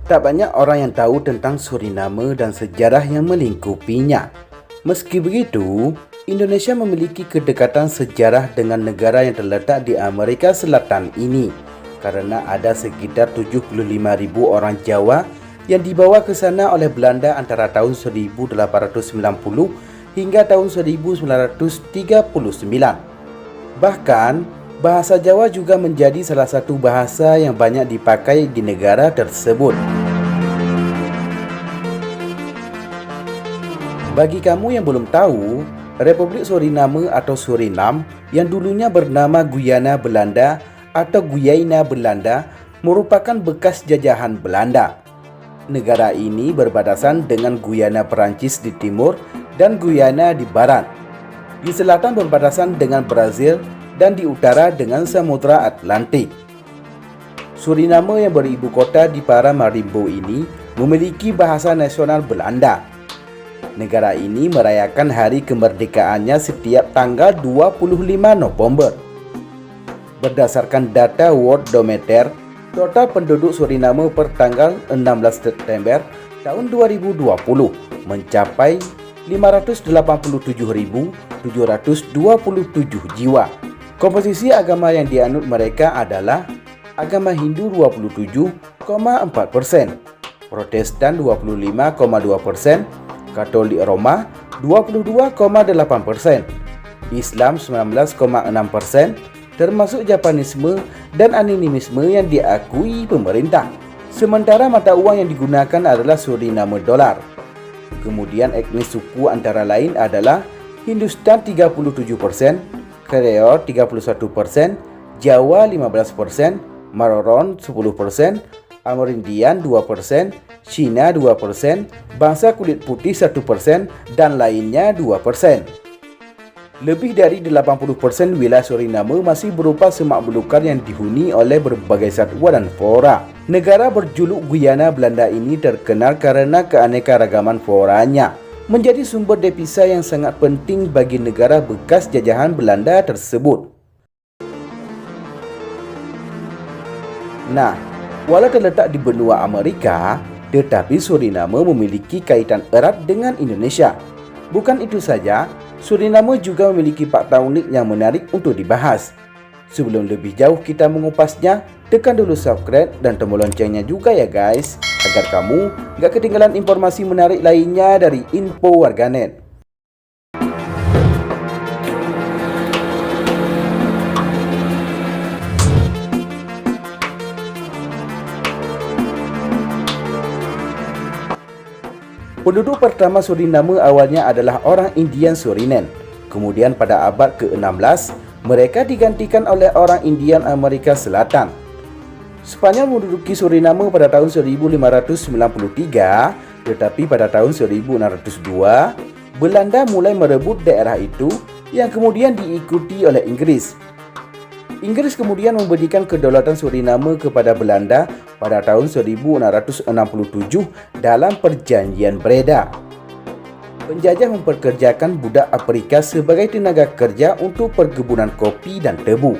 Tak banyak orang yang tahu tentang Suriname dan sejarah yang melingkupinya. Meski begitu, Indonesia memiliki kedekatan sejarah dengan negara yang terletak di Amerika Selatan ini karena ada sekitar 75,000 orang Jawa yang dibawa ke sana oleh Belanda antara tahun 1890 hingga tahun 1939. Bahkan, bahasa Jawa juga menjadi salah satu bahasa yang banyak dipakai di negara tersebut. Bagi kamu yang belum tahu, Republik Suriname atau Surinam yang dulunya bernama Guyana Belanda atau Guyana Belanda merupakan bekas jajahan Belanda. Negara ini berbatasan dengan Guyana Perancis di timur dan Guyana di barat. Di selatan berbatasan dengan Brazil dan di utara dengan Samudra Atlantik. Suriname yang beribu kota di Paramaribo ini memiliki bahasa nasional Belanda. Negara ini merayakan hari kemerdekaannya setiap tanggal 25 November. Berdasarkan data Worldometer, total penduduk Suriname per tanggal 16 September tahun 2020 mencapai 587.727 jiwa. Komposisi agama yang dianut mereka adalah agama Hindu 27,4%, Protestan 25,2%, Katolik Roma 22,8%, Islam 19,6%, termasuk Japanisme dan animisme yang diakui pemerintah. Sementara mata uang yang digunakan adalah Suriname dolar. Kemudian etnis suku antara lain adalah Hindustan 37%, Kreol 31%, Jawa 15%, Maroron 10%, Amerindian 2%, Cina 2%, bangsa kulit putih 1%, dan lainnya 2%. Lebih dari 80% wilayah Suriname masih berupa semak belukar yang dihuni oleh berbagai satwa dan flora. Negara berjuluk Guyana Belanda ini terkenal karena keanekaragaman floranya, menjadi sumber devisa yang sangat penting bagi negara bekas jajahan Belanda tersebut. Nah, walau terletak di benua Amerika, tetapi Suriname memiliki kaitan erat dengan Indonesia. Bukan itu saja, Suriname juga memiliki fakta unik yang menarik untuk dibahas. Sebelum lebih jauh kita mengupasnya, tekan dulu subscribe dan tombol loncengnya juga ya guys, agar kamu gak ketinggalan informasi menarik lainnya dari Info Warganet. Penduduk pertama Suriname awalnya adalah orang Indian Suriname. Kemudian pada abad ke-16, mereka digantikan oleh orang Indian Amerika Selatan. Spanyol menduduki Suriname pada tahun 1593, tetapi pada tahun 1602, Belanda mulai merebut daerah itu yang kemudian diikuti oleh Inggris. Inggris kemudian memberikan kedaulatan Suriname kepada Belanda pada tahun 1667 dalam Perjanjian Breda. Penjajah memperkerjakan budak Afrika sebagai tenaga kerja untuk perkebunan kopi dan tebu.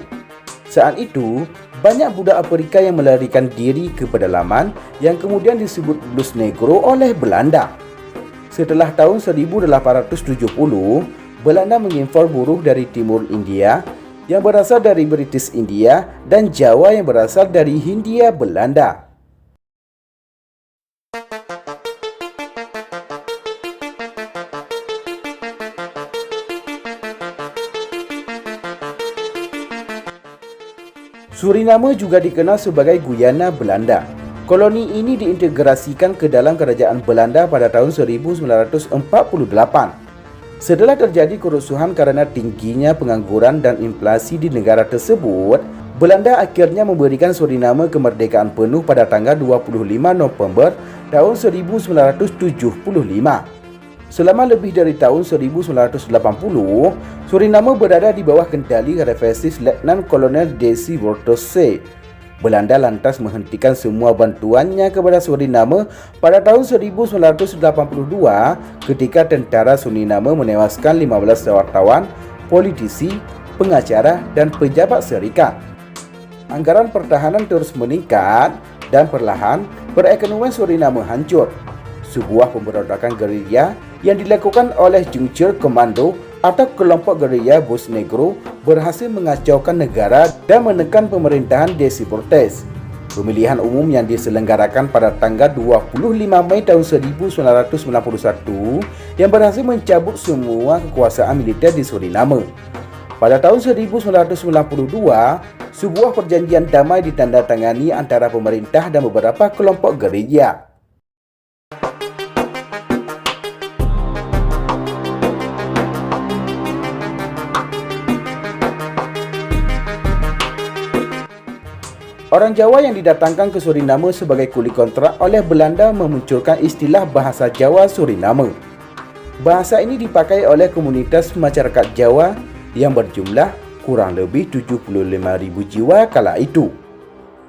Saat itu, banyak budak Afrika yang melarikan diri ke pedalaman yang kemudian disebut Blues Negro oleh Belanda. Setelah tahun 1870, Belanda mengimpor buruh dari timur India yang berasal dari British India dan Jawa yang berasal dari Hindia Belanda. Suriname juga dikenal sebagai Guyana Belanda. Koloni ini diintegrasikan ke dalam kerajaan Belanda pada tahun 1948. Setelah terjadi kerusuhan karena tingginya pengangguran dan inflasi di negara tersebut, Belanda akhirnya memberikan Suriname kemerdekaan penuh pada tanggal 25 November tahun 1975. Selama lebih dari tahun 1980, Suriname berada di bawah kendali represif Letnan Kolonel Desi Botha. Belanda lantas menghentikan semua bantuannya kepada Suriname pada tahun 1982 ketika tentara Suriname menewaskan 15 wartawan, politisi, pengacara, dan pejabat serikat. Anggaran pertahanan terus meningkat dan perlahan perekonomian Suriname hancur. Sebuah pemberontakan gerilya yang dilakukan oleh Juncture Komando atau kelompok gerilya Bos Negro berhasil mengacaukan negara dan menekan pemerintahan Desi Botez. Pemilihan umum yang diselenggarakan pada tanggal 25 Mei tahun 1991 yang berhasil mencabut semua kekuasaan militer di Suriname. Pada tahun 1992, sebuah perjanjian damai ditandatangani antara pemerintah dan beberapa kelompok gerilya. Orang Jawa yang didatangkan ke Suriname sebagai kuli kontrak oleh Belanda memunculkan istilah bahasa Jawa Suriname. Bahasa ini dipakai oleh komunitas masyarakat Jawa yang berjumlah kurang lebih 75.000 jiwa kala itu.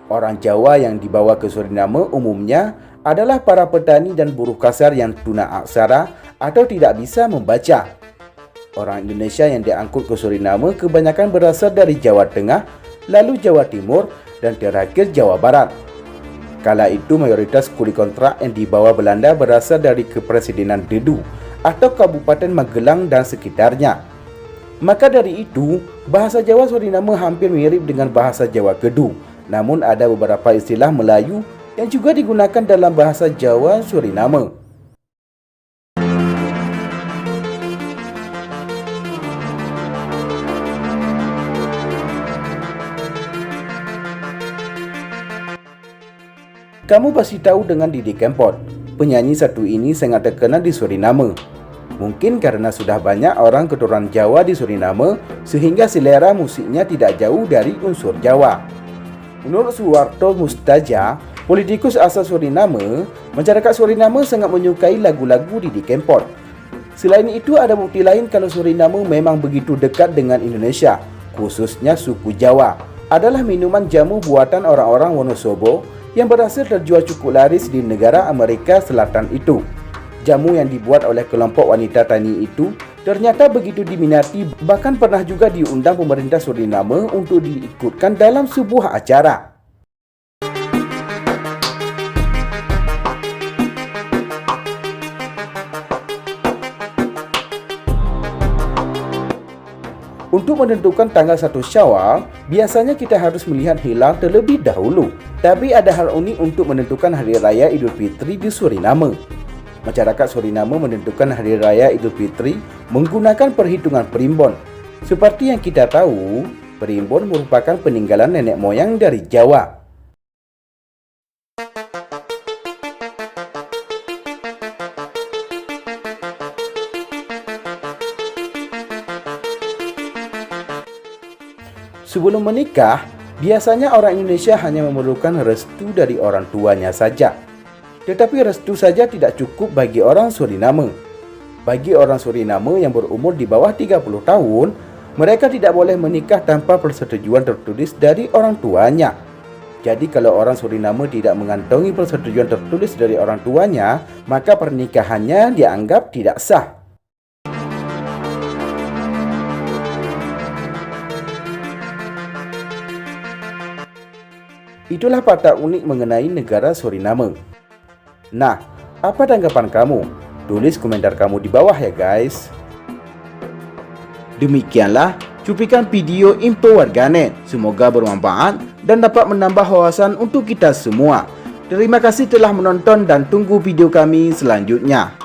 Orang Jawa yang dibawa ke Suriname umumnya adalah para petani dan buruh kasar yang tuna aksara atau tidak bisa membaca. Orang Indonesia yang diangkut ke Suriname kebanyakan berasal dari Jawa Tengah, lalu Jawa Timur, dan terakhir Jawa Barat. Kala itu mayoritas kuli kontrak yang dibawa Belanda berasal dari Kepresidenan Dedu atau Kabupaten Magelang dan sekitarnya. Maka dari itu, bahasa Jawa Suriname hampir mirip dengan bahasa Jawa Kedu. Namun ada beberapa istilah Melayu yang juga digunakan dalam bahasa Jawa Suriname. Kamu pasti tahu dengan Didi Kempot. Penyanyi satu ini sangat terkenal di Suriname. Mungkin karena sudah banyak orang keturunan Jawa di Suriname, sehingga selera musiknya tidak jauh dari unsur Jawa. Menurut Suwarto Mustaja, politikus asal Suriname, masyarakat Suriname sangat menyukai lagu-lagu Didi Kempot. Selain itu, ada bukti lain kalau Suriname memang begitu dekat dengan Indonesia, khususnya suku Jawa. Adalah minuman jamu buatan orang-orang Wonosobo yang berhasil terjual cukup laris di negara Amerika Selatan itu. Jamu yang dibuat oleh kelompok wanita tani itu ternyata begitu diminati, bahkan pernah juga diundang pemerintah Suriname untuk diikutkan dalam sebuah acara. Untuk menentukan tanggal 1 Syawal, biasanya kita harus melihat hilal terlebih dahulu. Tapi ada hal unik untuk menentukan Hari Raya Idul Fitri di Suriname. Masyarakat Suriname menentukan Hari Raya Idul Fitri menggunakan perhitungan primbon. Seperti yang kita tahu, primbon merupakan peninggalan nenek moyang dari Jawa. Sebelum menikah, biasanya orang Indonesia hanya memerlukan restu dari orang tuanya saja. Tetapi restu saja tidak cukup bagi orang Suriname. Bagi orang Suriname yang berumur di bawah 30 tahun, mereka tidak boleh menikah tanpa persetujuan tertulis dari orang tuanya. Jadi kalau orang Suriname tidak mengantongi persetujuan tertulis dari orang tuanya, maka pernikahannya dianggap tidak sah. Itulah fakta unik mengenai negara Suriname. Nah, apa tanggapan kamu? Tulis komentar kamu di bawah ya guys. Demikianlah cuplikan video info warganet. Semoga bermanfaat dan dapat menambah wawasan untuk kita semua. Terima kasih telah menonton dan tunggu video kami selanjutnya.